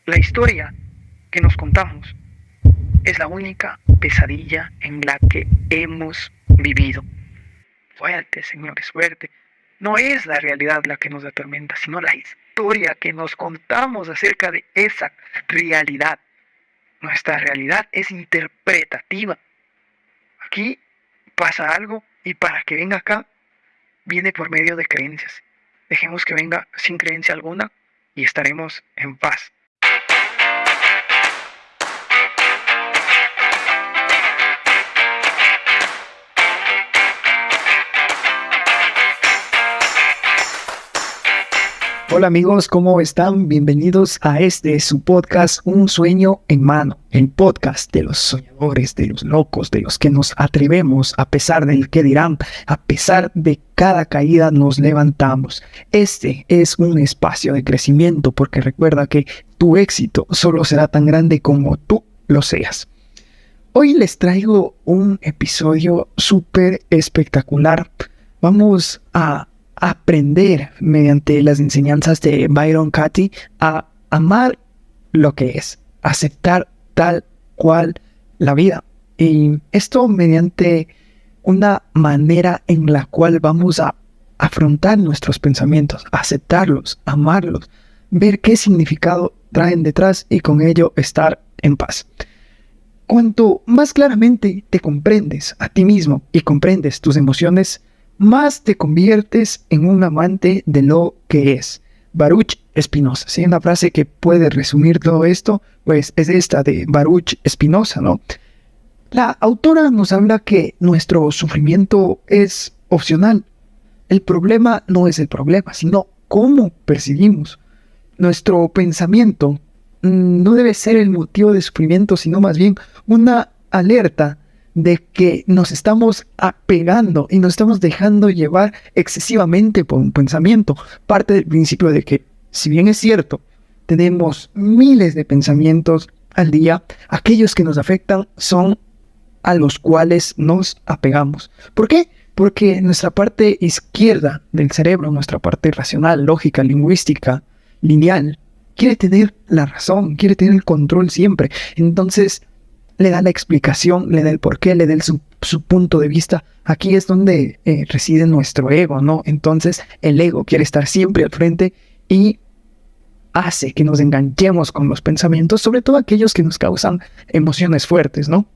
La historia que nos contamos es la única pesadilla en la que hemos vivido. Fuerte, señores, fuerte. No es la realidad la que nos atormenta, sino la historia que nos contamos acerca de esa realidad. Nuestra realidad es interpretativa. Aquí pasa algo y para que venga acá, viene por medio de creencias. Dejemos que venga sin creencia alguna y estaremos en paz. Hola amigos, ¿cómo están? Bienvenidos a su podcast Un Sueño en Mano, el podcast de los soñadores, de los locos, de los que nos atrevemos a pesar del que dirán, a pesar de cada caída nos levantamos. Este es un espacio de crecimiento porque recuerda que tu éxito solo será tan grande como tú lo seas. Hoy les traigo un episodio súper espectacular. Vamos a aprender mediante las enseñanzas de Byron Katie a amar lo que es, aceptar tal cual la vida. Y esto mediante una manera en la cual vamos a afrontar nuestros pensamientos, aceptarlos, amarlos, ver qué significado traen detrás y con ello estar en paz. Cuanto más claramente te comprendes a ti mismo y comprendes tus emociones, más te conviertes en un amante de lo que es. Baruch Spinoza. Si hay una frase que puede resumir todo esto, pues es esta de Baruch Spinoza, ¿no? La autora nos habla que nuestro sufrimiento es opcional. El problema no es el problema, sino cómo percibimos. Nuestro pensamiento no debe ser el motivo de sufrimiento, sino más bien una alerta de que nos estamos apegando y nos estamos dejando llevar excesivamente por un pensamiento. Parte del principio de que, si bien es cierto, tenemos miles de pensamientos al día, aquellos que nos afectan son a los cuales nos apegamos. ¿Por qué? Porque nuestra parte izquierda del cerebro, nuestra parte racional, lógica, lingüística, lineal, quiere tener la razón, quiere tener el control siempre. Entonces le da la explicación, le da el porqué, le da su punto de vista. Aquí es donde reside nuestro ego, ¿no? Entonces el ego quiere estar siempre al frente y hace que nos enganchemos con los pensamientos, sobre todo aquellos que nos causan emociones fuertes, ¿no?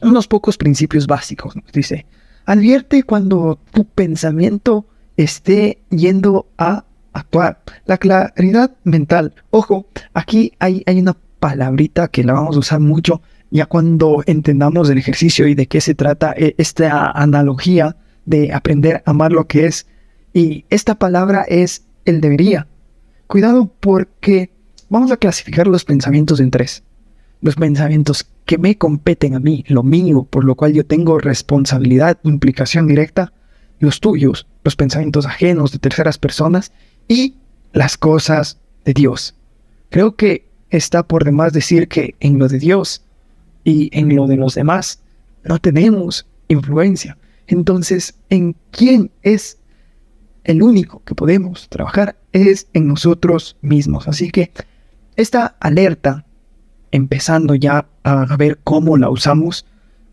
Unos pocos principios básicos, nos dice: advierte cuando tu pensamiento esté yendo a actuar. La claridad mental. Ojo, aquí hay una palabrita que la vamos a usar mucho ya cuando entendamos el ejercicio y de qué se trata esta analogía de aprender a amar lo que es. Y esta palabra es el debería. Cuidado porque vamos a clasificar los pensamientos en tres. Los pensamientos que me competen a mí, lo mío, por lo cual yo tengo responsabilidad, implicación directa. Los tuyos, los pensamientos ajenos de terceras personas y las cosas de Dios. Creo que está por demás decir que en lo de Dios y en lo de los demás no tenemos influencia. Entonces, ¿en quién es el único que podemos trabajar? Es en nosotros mismos. Así que esta alerta, empezando ya a ver cómo la usamos,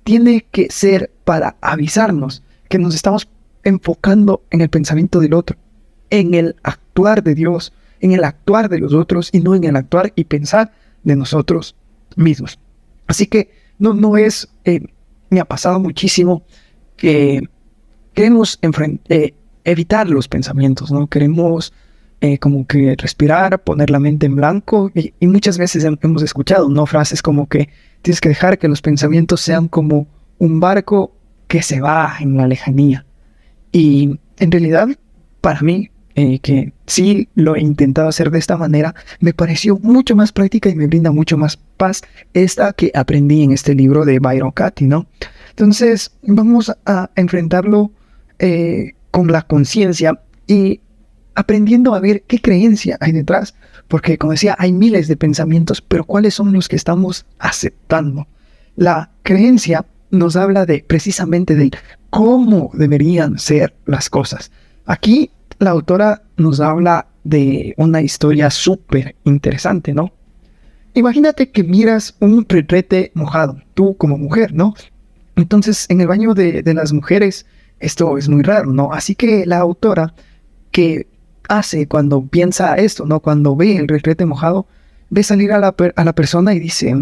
tiene que ser para avisarnos que nos estamos enfocando en el pensamiento del otro, en el actuar de Dios, en el actuar de los otros y no en el actuar y pensar de nosotros mismos. Así que no es, me ha pasado muchísimo que queremos evitar los pensamientos, ¿no? Queremos como que respirar, poner la mente en blanco y muchas veces hemos escuchado, ¿no? Frases como que tienes que dejar que los pensamientos sean como un barco que se va en la lejanía. Y en realidad, para mí, que sí lo he intentado hacer de esta manera, me pareció mucho más práctica y me brinda mucho más paz esta que aprendí en este libro de Byron Katie, ¿no? Entonces vamos a enfrentarlo con la conciencia y aprendiendo a ver qué creencia hay detrás, porque como decía, hay miles de pensamientos, pero ¿cuáles son los que estamos aceptando? La creencia nos habla precisamente de cómo deberían ser las cosas. Aquí la autora nos habla de una historia súper interesante, ¿no? Imagínate que miras un retrete mojado, tú como mujer, ¿no? Entonces, en el baño de las mujeres, esto es muy raro, ¿no? Así que la autora, que hace cuando piensa esto, ¿no? Cuando ve el retrete mojado, ve salir a la persona y dice,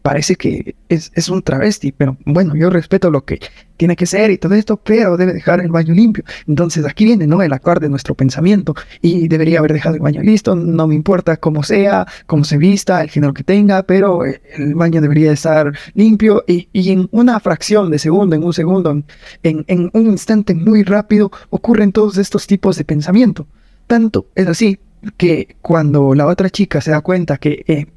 parece que es un travesti, pero bueno, yo respeto lo que tiene que ser y todo esto, pero debe dejar el baño limpio. Entonces aquí viene, ¿no? El actuar de nuestro pensamiento, y debería haber dejado el baño listo, no me importa cómo sea, cómo se vista, el género que tenga, pero el baño debería estar limpio, y en una fracción de segundo, en un segundo, en un instante muy rápido, ocurren todos estos tipos de pensamiento. Tanto es así que cuando la otra chica se da cuenta que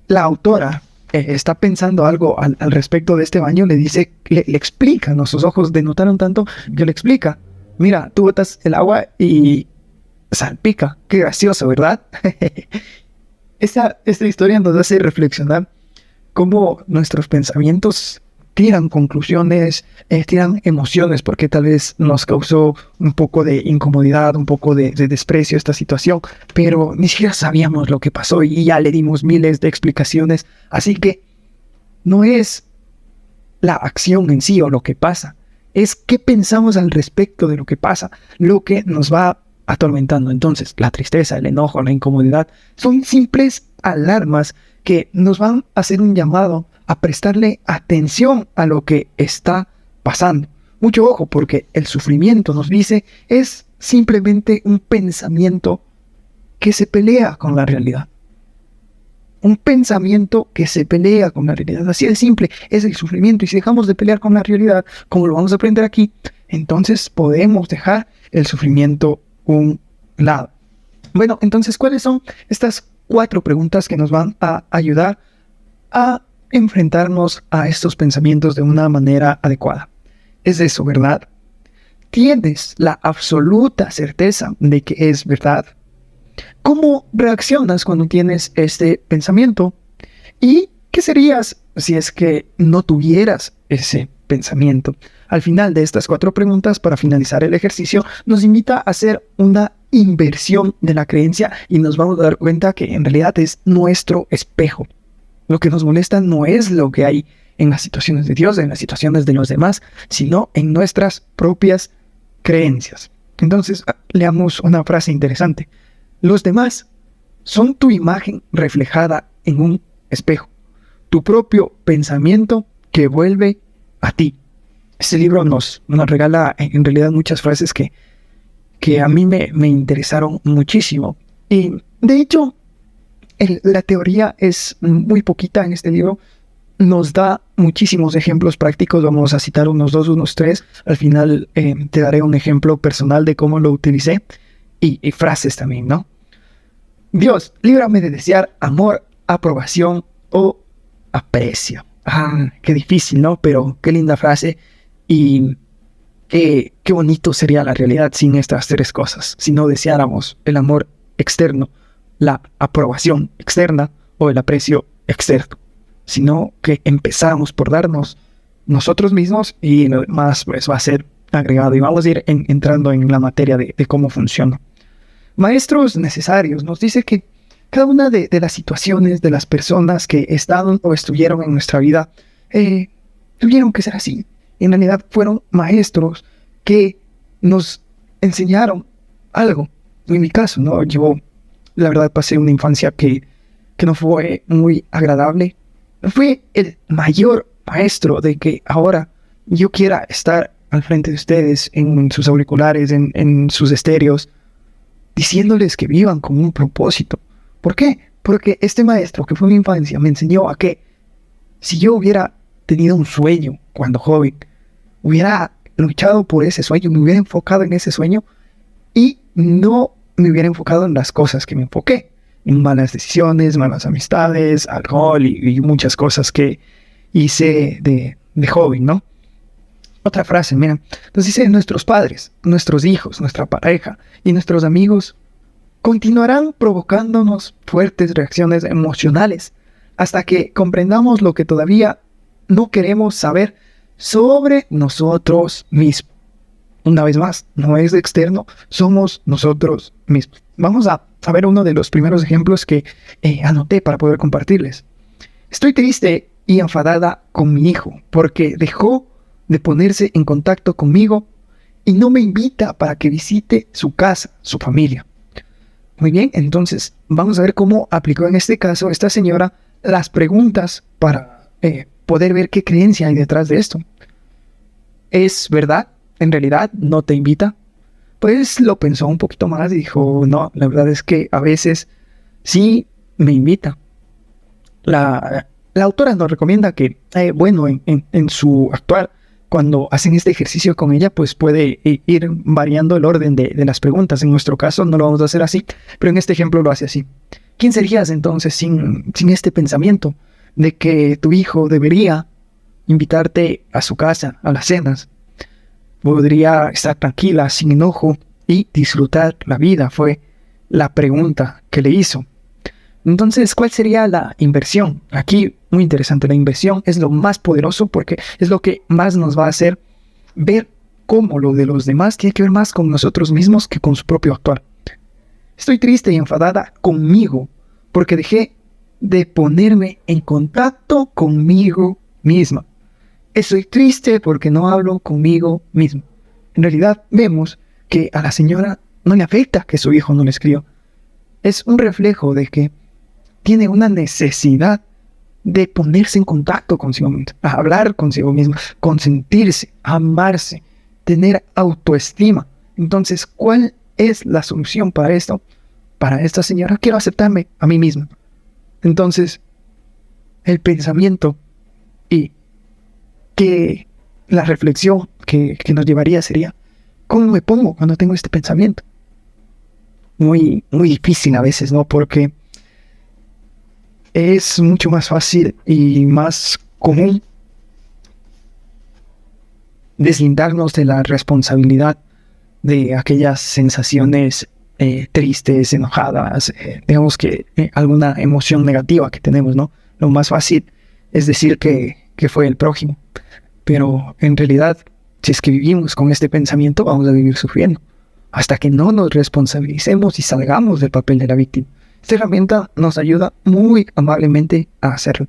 la autora está pensando algo al respecto de este baño, le dice, le explica, ¿no? Sus ojos denotaron tanto que le explica, mira, tú botas el agua y salpica. Qué gracioso, ¿verdad? Esta historia nos hace reflexionar cómo nuestros pensamientos tiran conclusiones, tiran emociones, porque tal vez nos causó un poco de incomodidad, un poco de desprecio esta situación, pero ni siquiera sabíamos lo que pasó y ya le dimos miles de explicaciones. Así que no es la acción en sí o lo que pasa, es qué pensamos al respecto de lo que pasa, lo que nos va atormentando. Entonces, la tristeza, el enojo, la incomodidad son simples alarmas que nos van a hacer un llamado a prestarle atención a lo que está pasando. Mucho ojo, porque el sufrimiento, nos dice, es simplemente un pensamiento que se pelea con la realidad. Un pensamiento que se pelea con la realidad. Así de simple es el sufrimiento. Y si dejamos de pelear con la realidad, como lo vamos a aprender aquí, entonces podemos dejar el sufrimiento a un lado. Bueno, entonces, ¿cuáles son estas 4 preguntas que nos van a ayudar a enfrentarnos a estos pensamientos de una manera adecuada? Es eso, ¿verdad? ¿Tienes la absoluta certeza de que es verdad? ¿Cómo reaccionas cuando tienes este pensamiento? ¿Y qué serías si es que no tuvieras ese pensamiento? Al final de estas 4 preguntas, para finalizar el ejercicio, nos invita a hacer una inversión de la creencia y nos vamos a dar cuenta que en realidad es nuestro espejo. Lo que nos molesta no es lo que hay en las situaciones de Dios, en las situaciones de los demás, sino en nuestras propias creencias. Entonces, leamos una frase interesante. Los demás son tu imagen reflejada en un espejo, tu propio pensamiento que vuelve a ti. Este libro nos regala en realidad muchas frases que a mí me interesaron muchísimo. Y de hecho, la teoría es muy poquita en este libro. Nos da muchísimos ejemplos prácticos. Vamos a citar unos 2, unos 3. Al final te daré un ejemplo personal de cómo lo utilicé. Y frases también, ¿no? Dios, líbrame de desear amor, aprobación o aprecio. Qué difícil, ¿no? Pero qué linda frase. Y qué bonito sería la realidad sin estas 3 cosas. Si no deseáramos el amor externo, la aprobación externa o el aprecio externo, sino que empezamos por darnos nosotros mismos y lo demás pues va a ser agregado, y vamos a ir entrando en la materia de cómo funciona. Maestros necesarios nos dice que cada una de las situaciones, de las personas que estaban o estuvieron en nuestra vida, tuvieron que ser así. En realidad fueron maestros que nos enseñaron algo. En mi caso, ¿no? Yo, la verdad, pasé una infancia que no fue muy agradable. Fue el mayor maestro de que ahora yo quiera estar al frente de ustedes, en sus auriculares, en sus estéreos, diciéndoles que vivan con un propósito. ¿Por qué? Porque este maestro que fue mi infancia me enseñó a que si yo hubiera tenido un sueño cuando joven, hubiera luchado por ese sueño, me hubiera enfocado en ese sueño y no me hubiera enfocado en las cosas que me enfoqué, en malas decisiones, malas amistades, alcohol y muchas cosas que hice de joven, ¿no? Otra frase, mira, nos dice: nuestros padres, nuestros hijos, nuestra pareja y nuestros amigos continuarán provocándonos fuertes reacciones emocionales hasta que comprendamos lo que todavía no queremos saber sobre nosotros mismos. Una vez más, no es externo, somos nosotros mismos. Vamos a ver uno de los primeros ejemplos que anoté para poder compartirles. Estoy triste y enfadada con mi hijo porque dejó de ponerse en contacto conmigo y no me invita para que visite su casa, su familia. Muy bien, entonces vamos a ver cómo aplicó en este caso esta señora las preguntas para poder ver qué creencia hay detrás de esto. ¿Es verdad? ¿En realidad no te invita? Pues lo pensó un poquito más y dijo, no, la verdad es que a veces sí me invita. La autora nos recomienda que, en su actuar, cuando hacen este ejercicio con ella, pues puede ir variando el orden de las preguntas. En nuestro caso no lo vamos a hacer así, pero en este ejemplo lo hace así. ¿Quién serías entonces sin este pensamiento de que tu hijo debería invitarte a su casa, a las cenas? Podría estar tranquila, sin enojo y disfrutar la vida, fue la pregunta que le hizo. Entonces, ¿cuál sería la inversión? Aquí, muy interesante, la inversión es lo más poderoso porque es lo que más nos va a hacer ver cómo lo de los demás tiene que ver más con nosotros mismos que con su propio actuar. Estoy triste y enfadada conmigo porque dejé de ponerme en contacto conmigo misma. Estoy triste porque no hablo conmigo mismo. En realidad, vemos que a la señora no le afecta que su hijo no le escribió. Es un reflejo de que tiene una necesidad de ponerse en contacto consigo mismo, a hablar consigo mismo, consentirse, amarse, tener autoestima. Entonces, ¿cuál es la solución para esto? Para esta señora, quiero aceptarme a mí mismo. Entonces, el pensamiento y que la reflexión que nos llevaría sería, ¿cómo me pongo cuando tengo este pensamiento? Muy difícil a veces, ¿no? Porque es mucho más fácil y más común deslindarnos de la responsabilidad de aquellas sensaciones tristes, enojadas, digamos que alguna emoción negativa que tenemos, ¿no? Lo más fácil es decir que fue el prójimo, pero en realidad, si es que vivimos con este pensamiento, vamos a vivir sufriendo, hasta que no nos responsabilicemos y salgamos del papel de la víctima. Esta herramienta nos ayuda muy amablemente a hacerlo.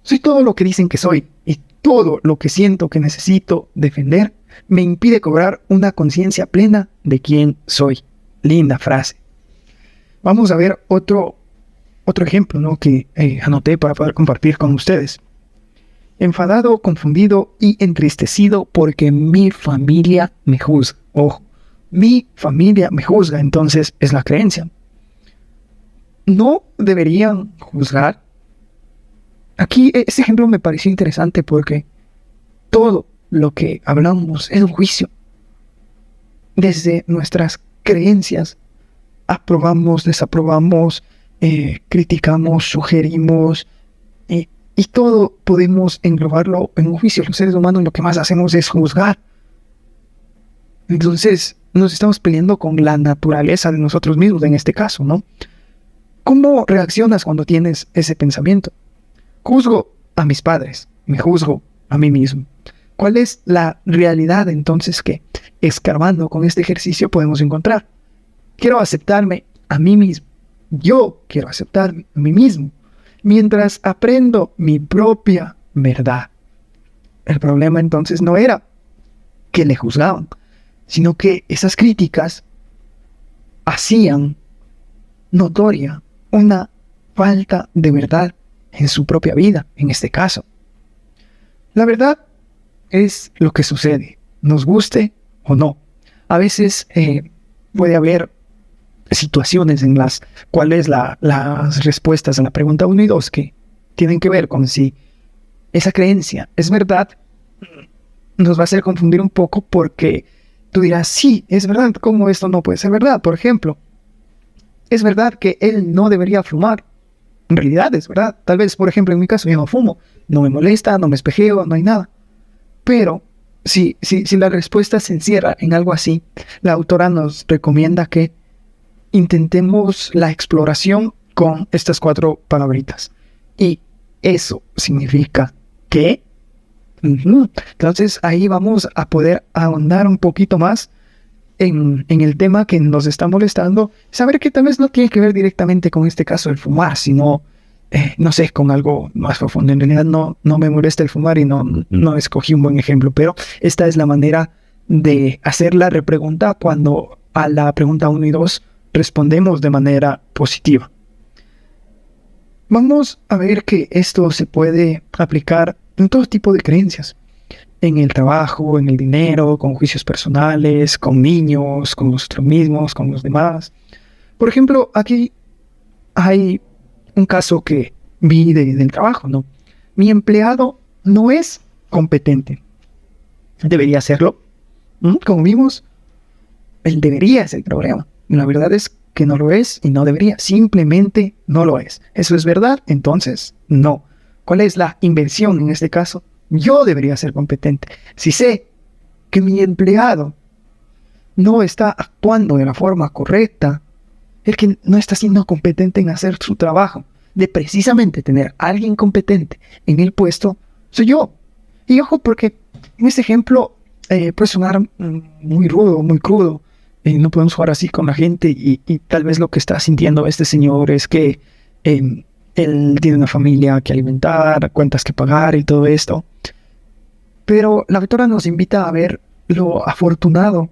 Soy todo lo que dicen que soy y todo lo que siento que necesito defender me impide cobrar una conciencia plena de quién soy. Linda frase. Vamos a ver otro ejemplo, ¿no? Que anoté para poder compartir con ustedes. Enfadado, confundido y entristecido porque mi familia me juzga. Ojo, mi familia me juzga, entonces es la creencia. No deberían juzgar. Aquí este ejemplo me pareció interesante porque todo lo que hablamos es un juicio. Desde nuestras creencias, aprobamos, desaprobamos, criticamos, sugerimos, y todo podemos englobarlo en un juicio. Los seres humanos lo que más hacemos es juzgar. Entonces nos estamos peleando con la naturaleza de nosotros mismos en este caso, ¿no? ¿Cómo reaccionas cuando tienes ese pensamiento? Juzgo a mis padres, me juzgo a mí mismo. ¿Cuál es la realidad entonces que, escarbando con este ejercicio, podemos encontrar? Quiero aceptarme a mí mismo. Yo quiero aceptarme a mí mismo, mientras aprendo mi propia verdad. El problema entonces no era que le juzgaban, sino que esas críticas hacían notoria una falta de verdad en su propia vida, en este caso. La verdad es lo que sucede, nos guste o no. A veces puede haber situaciones en las cuales las respuestas a la pregunta 1 y 2 que tienen que ver con si esa creencia es verdad, nos va a hacer confundir un poco porque tú dirás, sí, es verdad, ¿cómo esto no puede ser verdad? Por ejemplo, es verdad que él no debería fumar. En realidad es verdad. Tal vez, por ejemplo, en mi caso yo no fumo, no me molesta, no me espejeo, no hay nada. Pero si la respuesta se encierra en algo así, la autora nos recomienda que intentemos la exploración con estas 4 palabritas. Y eso significa que... Entonces ahí vamos a poder ahondar un poquito más en el tema que nos está molestando, saber que tal vez no tiene que ver directamente con este caso del fumar, sino, no sé, con algo más profundo. En realidad no me molesta el fumar y no escogí un buen ejemplo, pero esta es la manera de hacer la repregunta cuando a la pregunta 1 y 2 respondemos de manera positiva. Vamos a ver que esto se puede aplicar en todo tipo de creencias. En el trabajo, en el dinero, con juicios personales, con niños, con nosotros mismos, con los demás. Por ejemplo, aquí hay un caso que vi del trabajo, ¿no? Mi empleado no es competente. Debería serlo. Como vimos, él debería es el problema. La verdad es que no lo es y no debería. Simplemente no lo es. ¿Eso es verdad? Entonces, no. ¿Cuál es la invención en este caso? Yo debería ser competente. Si sé que mi empleado no está actuando de la forma correcta, el que no está siendo competente en hacer su trabajo, de precisamente tener a alguien competente en el puesto, soy yo. Y ojo, porque en este ejemplo puede sonar muy rudo, muy crudo. No podemos jugar así con la gente y tal vez lo que está sintiendo este señor es que él tiene una familia que alimentar, cuentas que pagar y todo esto. Pero la autora nos invita a ver lo afortunado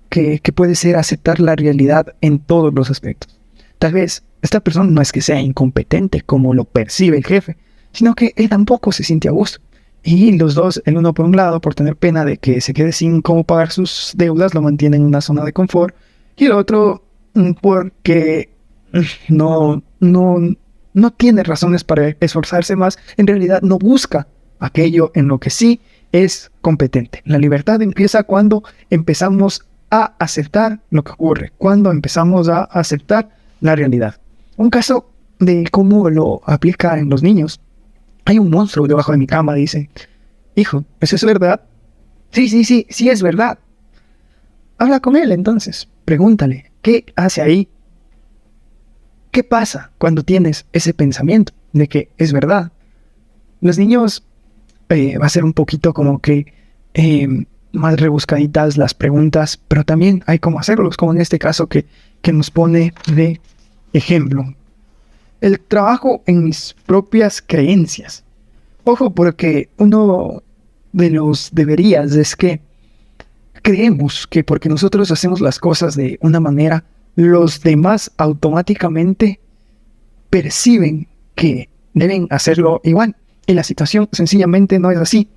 que puede ser aceptar la realidad en todos los aspectos. Tal vez esta persona no es que sea incompetente como lo percibe el jefe, sino que él tampoco se siente a gusto. Y los dos, el uno por un lado, por tener pena de que se quede sin cómo pagar sus deudas, lo mantiene en una zona de confort. Y el otro, porque no tiene razones para esforzarse más, en realidad no busca aquello en lo que sí es competente. La libertad empieza cuando empezamos a aceptar lo que ocurre, cuando empezamos a aceptar la realidad. Un caso de cómo lo aplica en los niños. Hay un monstruo debajo de mi cama, dice. Hijo, ¿eso es verdad? Sí es verdad. Habla con él entonces, pregúntale, ¿qué hace ahí? ¿Qué pasa cuando tienes ese pensamiento de que es verdad? Los niños va a ser un poquito como que más rebuscaditas las preguntas, pero también hay cómo hacerlos, como en este caso que nos pone de ejemplo. El trabajo en mis propias creencias. Ojo, porque uno de los deberías es que creemos que porque nosotros hacemos las cosas de una manera, los demás automáticamente perciben que deben hacerlo igual. Y la situación sencillamente no es así.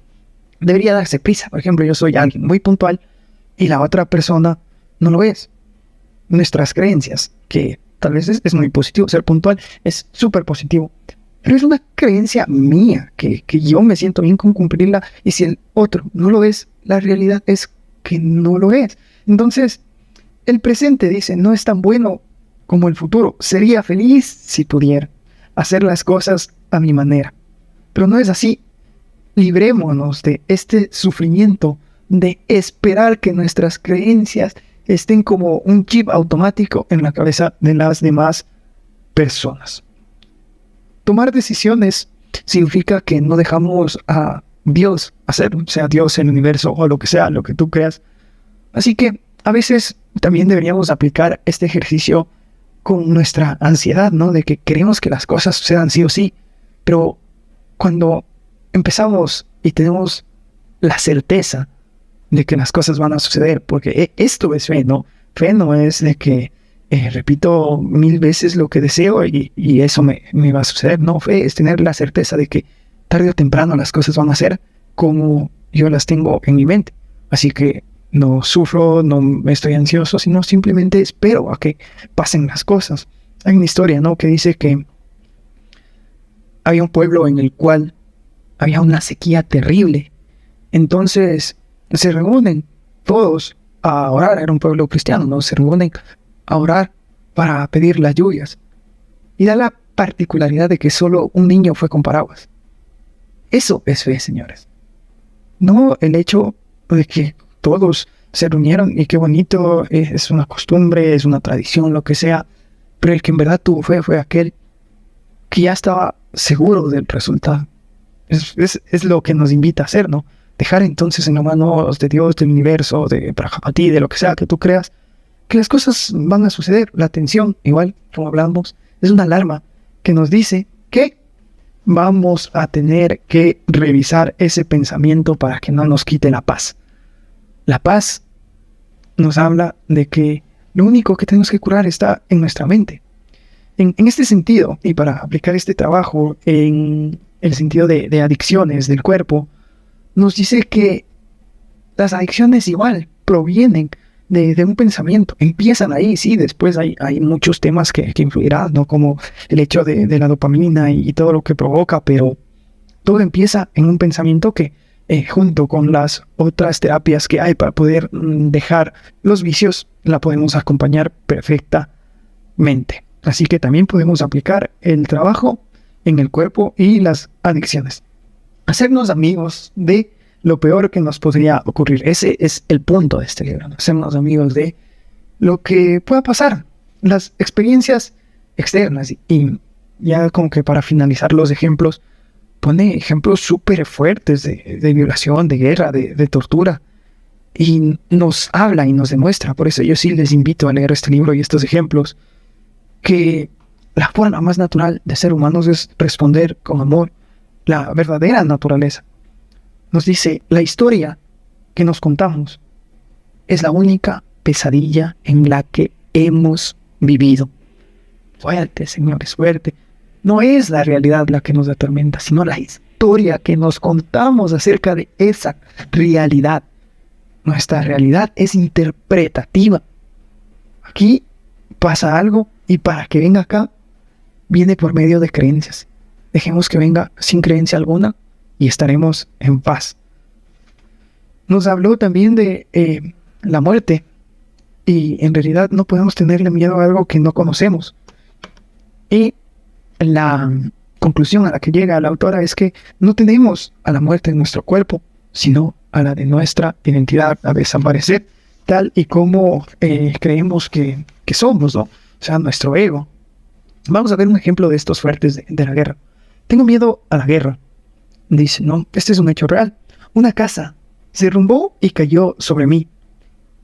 Debería darse prisa. Por ejemplo, yo soy alguien muy puntual y la otra persona no lo es. Nuestras creencias, que tal vez es muy positivo ser puntual, es súper positivo. Pero es una creencia mía, que yo me siento bien con cumplirla, y si el otro no lo es, la realidad es que no lo es. Entonces, el presente, dice, no es tan bueno como el futuro. Sería feliz si pudiera hacer las cosas a mi manera. Pero no es así. Librémonos de este sufrimiento de esperar que nuestras creencias estén como un chip automático en la cabeza de las demás personas. Tomar decisiones significa que no dejamos a Dios hacer, sea Dios, el universo o lo que sea, lo que tú creas. Así que a veces también deberíamos aplicar este ejercicio con nuestra ansiedad, ¿no? De que queremos que las cosas sucedan sí o sí, pero cuando empezamos y tenemos la certeza de que las cosas van a suceder, porque esto es fe, ¿no? Fe no es de que repito 1000 veces lo que deseo y eso me va a suceder. No, fe es tener la certeza de que tarde o temprano las cosas van a ser como yo las tengo en mi mente. Así que no sufro, no estoy ansioso, sino simplemente espero a que pasen las cosas. Hay una historia, ¿no?, que dice que había un pueblo en el cual había una sequía terrible. Entonces se reúnen todos a orar. Era un pueblo cristiano, ¿no? Se reúnen a orar para pedir las lluvias. Y da la particularidad de que solo un niño fue con paraguas. Eso es fe, señores. No el hecho de que todos se reunieron y qué bonito, es una costumbre, es una tradición, lo que sea. Pero el que en verdad tuvo fe fue aquel que ya estaba seguro del resultado. Es lo que nos invita a hacer, ¿no? dejar entonces en las manos de Dios, del universo, de Prajapati, de lo que sea que tú creas, que las cosas van a suceder. La atención, igual como hablamos, es una alarma que nos dice que vamos a tener que revisar ese pensamiento para que no nos quite la paz. La paz nos habla de que lo único que tenemos que curar está en nuestra mente. En este sentido, y para aplicar este trabajo en el sentido de adicciones del cuerpo, nos dice que las adicciones igual provienen de un pensamiento. Empiezan ahí, sí, después hay muchos temas que influirán, ¿no? Como el hecho de la dopamina y todo lo que provoca, pero todo empieza en un pensamiento que, junto con las otras terapias que hay para poder dejar los vicios, la podemos acompañar perfectamente. Así que también podemos aplicar el trabajo en el cuerpo y las adicciones. Hacernos amigos de lo peor que nos podría ocurrir. Ese es el punto de este libro, ¿no? Hacernos amigos de lo que pueda pasar, las experiencias externas. Y ya como que para finalizar los ejemplos, pone ejemplos súper fuertes de violación, de guerra, de tortura. Y nos habla y nos demuestra. Por eso yo sí les invito a leer este libro y estos ejemplos, que la forma más natural de ser humanos es responder con amor, la verdadera naturaleza. Nos dice, la historia que nos contamos es la única pesadilla en la que hemos vivido. Fuerte, señores, fuerte. No es la realidad la que nos atormenta, sino la historia que nos contamos acerca de esa realidad. Nuestra realidad es interpretativa. Aquí pasa algo y para que venga acá, viene por medio de creencias. Dejemos que venga sin creencia alguna y estaremos en paz. Nos habló también de la muerte, y en realidad no podemos tenerle miedo a algo que no conocemos. Y la conclusión a la que llega la autora es que no tenemos a la muerte en nuestro cuerpo, sino a la de nuestra identidad a desaparecer, tal y como creemos que somos, ¿no? O sea, nuestro ego. Vamos a ver un ejemplo de estos fuertes de la guerra. Tengo miedo a la guerra. Dice, no, este es un hecho real. Una casa se derrumbó y cayó sobre mí,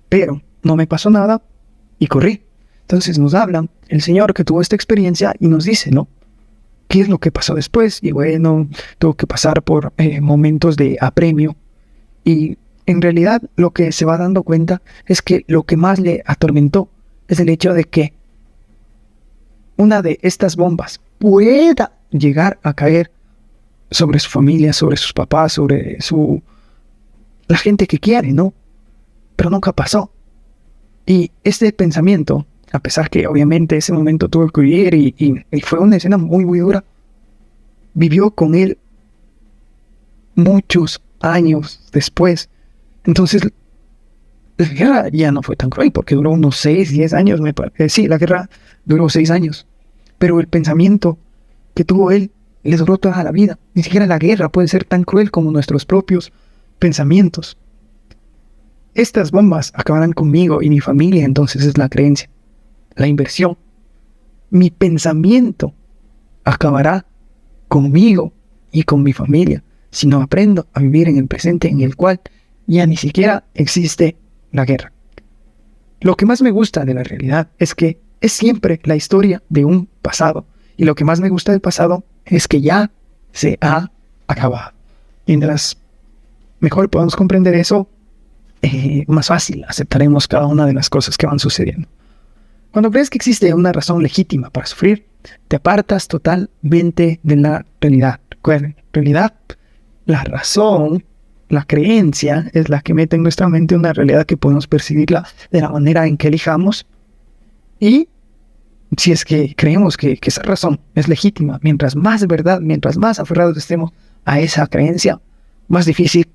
pero no me pasó nada y corrí. Entonces nos habla el señor que tuvo esta experiencia y nos dice, ¿no? ¿Qué es lo que pasó después? Y bueno, tuvo que pasar por momentos de apremio. Y en realidad lo que se va dando cuenta es que lo que más le atormentó es el hecho de que una de estas bombas pueda llegar a caer sobre su familia, sobre sus papás, sobre la gente que quiere, ¿no? Pero nunca pasó. Y este pensamiento, a pesar que obviamente ese momento tuvo que huir y fue una escena muy, muy dura, vivió con él muchos años después. Entonces, la guerra ya no fue tan cruel, porque duró unos 6, 10 años, me parece. Sí, la guerra duró 6 años. Pero el pensamiento que tuvo él le duró toda la vida. Ni siquiera la guerra puede ser tan cruel como nuestros propios pensamientos. Estas bombas acabarán conmigo y mi familia, entonces es la creencia, la inversión. Mi pensamiento acabará conmigo y con mi familia si no aprendo a vivir en el presente en el cual ya ni siquiera existe la guerra. Lo que más me gusta de la realidad es que es siempre la historia de un pasado. Y lo que más me gusta del pasado es que ya se ha acabado. Mientras mejor podamos comprender eso, más fácil aceptaremos cada una de las cosas que van sucediendo. Cuando crees que existe una razón legítima para sufrir, te apartas totalmente de la realidad. Recuerden, en realidad, la razón, la creencia, es la que mete en nuestra mente una realidad que podemos percibirla de la manera en que elijamos. Y si es que creemos que esa razón es legítima, mientras más verdad, mientras más aferrados estemos a esa creencia, más difícil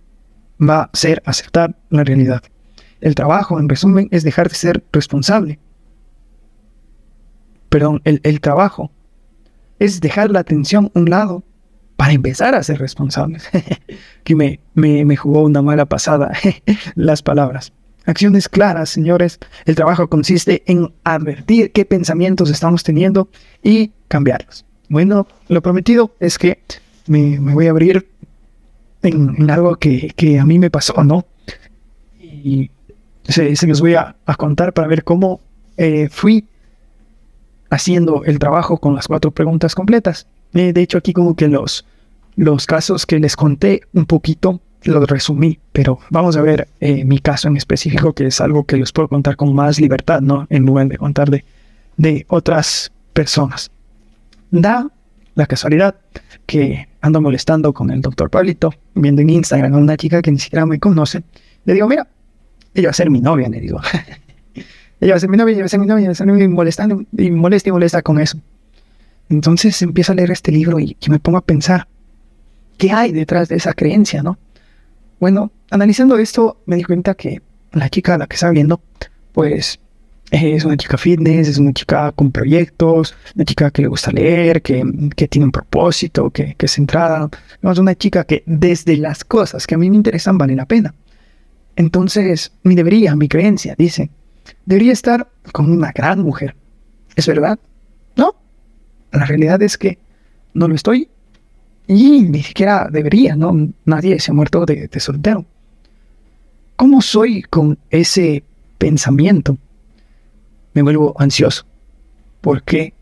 va a ser aceptar la realidad. El trabajo, en resumen, es dejar de ser responsable. Perdón, el trabajo es dejar la atención a un lado para empezar a ser responsables. Que me jugó una mala pasada las palabras. Acciones claras, señores. El trabajo consiste en advertir qué pensamientos estamos teniendo y cambiarlos. Bueno, lo prometido es que me voy a abrir en algo que a mí me pasó, ¿no? Y se los voy a contar para ver cómo fui haciendo el trabajo con las 4 preguntas completas. De hecho, aquí como que los casos que les conté un poquito los resumí, pero vamos a ver mi caso en específico, que es algo que les puedo contar con más libertad, ¿no? En lugar de contar de otras personas. Da la casualidad que ando molestando con el doctor Pablito, viendo en Instagram a una chica que ni siquiera me conoce. Le digo, mira, ella va a ser mi novia, le digo. Ella va a ser mi novia, ella va a ser mi novia, y molestando, y molesta con eso. Entonces empiezo a leer este libro y me pongo a pensar, ¿qué hay detrás de esa creencia, no? Bueno, analizando esto, me di cuenta que la chica a la que estaba viendo, pues, es una chica fitness, es una chica con proyectos, una chica que le gusta leer, que tiene un propósito, que es centrada. Es una chica que desde las cosas que a mí me interesan vale la pena. Entonces, mi creencia, dice, debería estar con una gran mujer. ¿Es verdad? No. La realidad es que no lo estoy. Y ni siquiera debería, ¿no? Nadie se ha muerto de soltero. ¿Cómo soy con ese pensamiento? Me vuelvo ansioso. Porque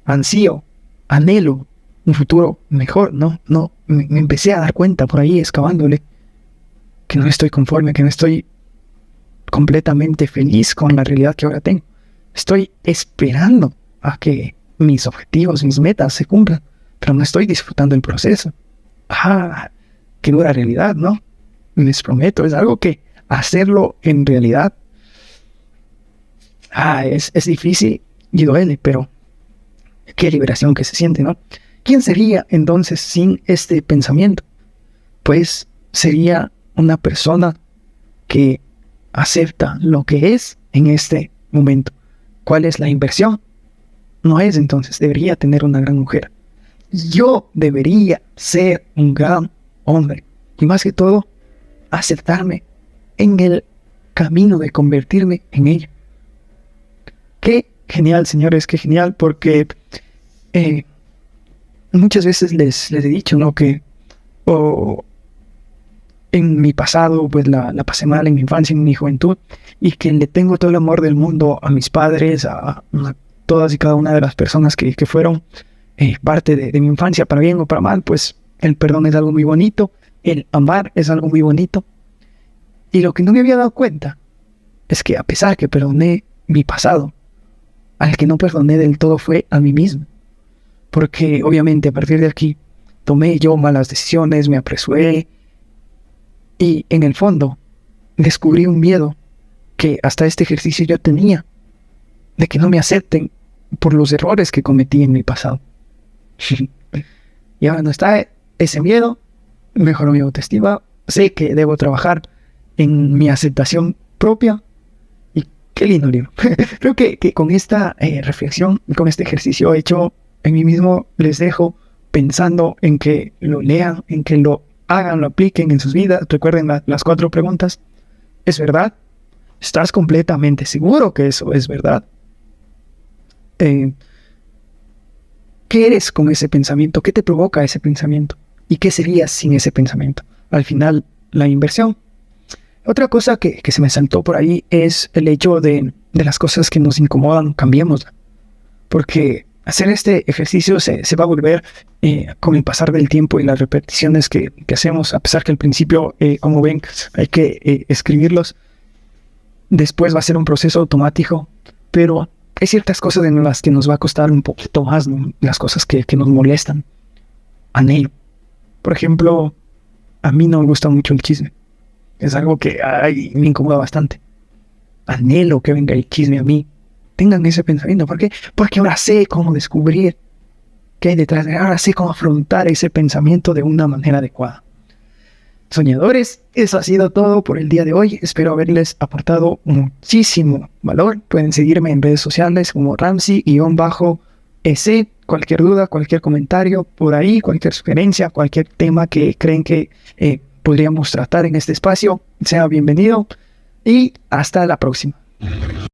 ansío, anhelo un futuro mejor, ¿no? Me empecé a dar cuenta por ahí, excavándole, que no estoy conforme, que no estoy completamente feliz con la realidad que ahora tengo. Estoy esperando a que mis objetivos, mis metas se cumplan, pero no estoy disfrutando el proceso. Qué dura realidad, ¿no? Les prometo, es algo que hacerlo en realidad es difícil y duele, pero qué liberación que se siente, ¿no? ¿Quién sería entonces sin este pensamiento? Pues sería una persona que acepta lo que es en este momento. ¿Cuál es la inversión? No es entonces, debería tener una gran mujer. Yo debería ser un gran hombre. Y más que todo, aceptarme en el camino de convertirme en ella. Qué genial, señores, qué genial, porque muchas veces les he dicho, ¿no? Que en mi pasado, pues la pasé mal en mi infancia, en mi juventud, y que le tengo todo el amor del mundo a mis padres, a todas y cada una de las personas que fueron parte de mi infancia, para bien o para mal. Pues el perdón es algo muy bonito, el amar es algo muy bonito. Y lo que no me había dado cuenta es que a pesar que perdoné mi pasado, al que no perdoné del todo fue a mí mismo. Porque obviamente a partir de aquí tomé yo malas decisiones, me apresuré, y en el fondo descubrí un miedo que hasta este ejercicio yo tenía, de que no me acepten por los errores que cometí en mi pasado. Y ahora no está ese miedo, mejoró mi autoestima, sé que debo trabajar en mi aceptación propia. Y qué lindo libro. Creo que con esta reflexión, con este ejercicio hecho en mí mismo, les dejo pensando en que lo lean, en que lo hagan, lo apliquen en sus vidas. Recuerden las 4 preguntas. ¿Es verdad? ¿Estás completamente seguro que eso es verdad? ¿Qué eres con ese pensamiento? ¿Qué te provoca ese pensamiento? ¿Y qué serías sin ese pensamiento? Al final, la inversión. Otra cosa que se me saltó por ahí es el hecho de las cosas que nos incomodan, cambiémoslas. Porque hacer este ejercicio se va a volver con el pasar del tiempo y las repeticiones que hacemos, a pesar que al principio, como ven, hay que escribirlos. Después va a ser un proceso automático, pero hay ciertas cosas en las que nos va a costar un poquito más, ¿no? Las cosas que nos molestan. Anhelo. Por ejemplo, a mí no me gusta mucho el chisme. Es algo que me incomoda bastante. Anhelo que venga el chisme a mí. Tengan ese pensamiento. ¿Por qué? Porque ahora sé cómo descubrir qué hay detrás de él. Ahora sé cómo afrontar ese pensamiento de una manera adecuada. Soñadores, eso ha sido todo por el día de hoy. Espero haberles aportado muchísimo valor. Pueden seguirme en redes sociales como Ramsey_EC. Cualquier duda, cualquier comentario por ahí, cualquier sugerencia, cualquier tema que creen que podríamos tratar en este espacio, sea bienvenido y hasta la próxima.